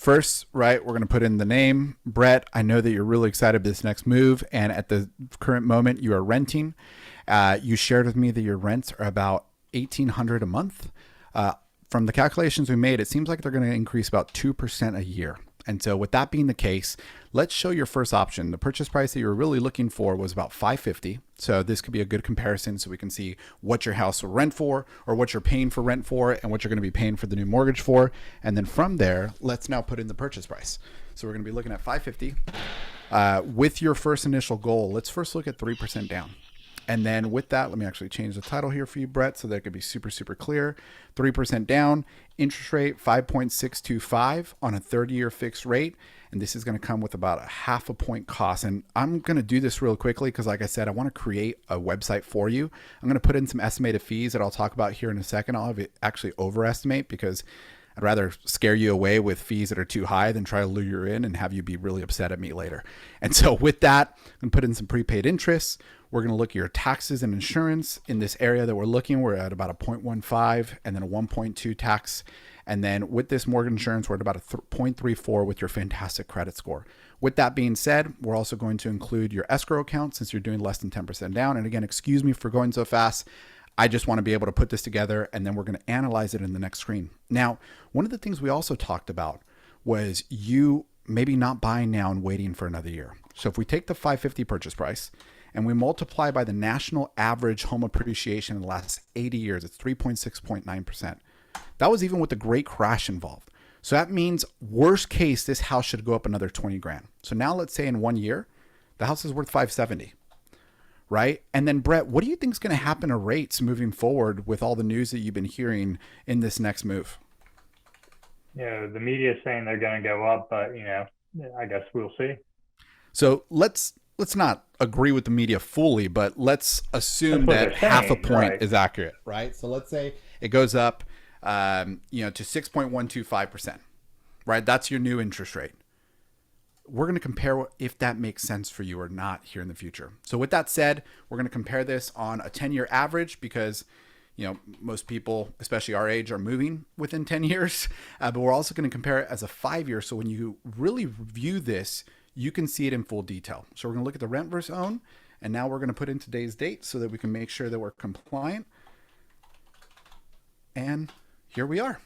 First, right, we're going to put in the name. Brett, I know that you're really excited about this next move. And at the current moment, you are renting. You shared with me that your rents are about $1,800 a month. From the calculations we made, it seems like they're going to increase about 2% a year. And so with that being the case, let's show your first option. The purchase price that you were really looking for was about $550. So this could be a good comparison so we can see what your house will rent for, or what you're paying for rent for, and what you're going to be paying for the new mortgage for. And then from there, let's now put in the purchase price. So we're going to be looking at $550. With your first initial goal, let's first look at 3% down. And then with that, let me actually change the title here for you, Brett, so that it could be super, super clear. 3% down, interest rate 5.625 on a 30-year fixed rate. And this is going to come with about a half a point cost. And I'm going to do this real quickly because, like I said, I want to create a website for you. I'm going to put in some estimated fees that I'll talk about here in a second. I'll have it actually overestimate because I'd rather scare you away with fees that are too high than try to lure you in and have you be really upset at me later. And so with that, I'm going to put in some prepaid interest. We're going to look at your taxes and insurance in this area that we're looking. We're at about a 0.15 and then a 1.2 tax. And then with this mortgage insurance, we're at about a 0.34 with your fantastic credit score. With that being said, we're also going to include your escrow account since you're doing less than 10% down. And again, excuse me for going so fast. I just want to be able to put this together, and then we're going to analyze it in the next screen. Now, one of the things we also talked about was you maybe not buying now and waiting for another year. So if we take the 550 purchase price and we multiply by the national average home appreciation in the last 80 years, it's 3.6.9%. That was even with the great crash involved. So that means worst case, this house should go up another 20 grand. So now let's say in 1 year, the house is worth 570. Right? And then Brett, what do you think is going to happen to rates moving forward with all the news that you've been hearing in this next move? The media is saying they're going to go up, but I guess we'll see. So let's not agree with the media fully, but let's assume That's what that they're half a saying, point right? is accurate, right? So let's say it goes up, to 6.125%, right? That's your new interest rate. We're going to compare if that makes sense for you or not here in the future. So with that said, we're going to compare this on a 10-year average because, most people, especially our age, are moving within 10 years. But we're also going to compare it as a 5-year. So when you really view this, you can see it in full detail. So we're going to look at the rent versus own. And now we're going to put in today's date so that we can make sure that we're compliant. And here we are.